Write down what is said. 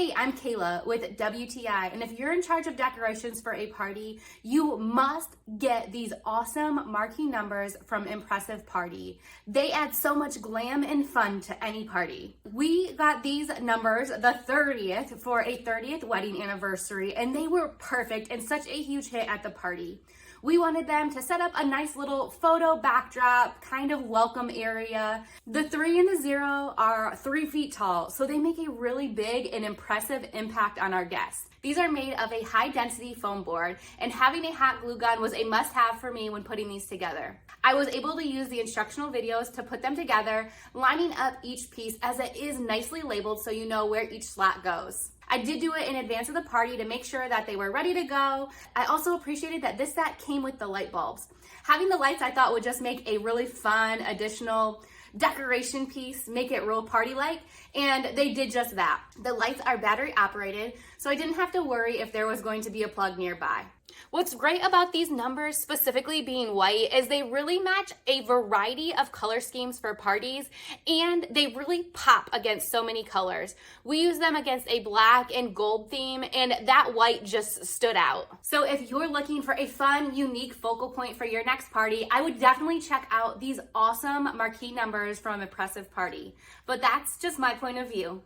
Hey, I'm Kayla with WTI, and if you're in charge of decorations for a party, you must get these awesome marquee numbers from Impressive Party. They add so much glam and fun to any party. We got these numbers the 30th for a 30th wedding anniversary, and they were perfect and such a huge hit at the party. We wanted them to set up a nice little photo backdrop, kind of welcome area. The 3 and the 0 are 3 feet tall, so they make a really big and impressive impact on our guests. These are made of a high density foam board, and having a hot glue gun was a must have for me when putting these together. I was able to use the instructional videos to put them together, lining up each piece as it is nicely labeled so you know where each slot goes. I did do it in advance of the party to make sure that they were ready to go. I also appreciated that this set came with the light bulbs. Having the lights I thought would just make a really fun additional decoration piece, make it real party-like, and they did just that. The lights are battery operated, so I didn't have to worry if there was going to be a plug nearby. What's great about these numbers, specifically being white, is they really match a variety of color schemes for parties, and they really pop against so many colors. We use them against a black and gold theme, and that white just stood out. So if you're looking for a fun, unique focal point for your next party, I would definitely check out these awesome marquee numbers from Impressive Party. But that's just my point of view.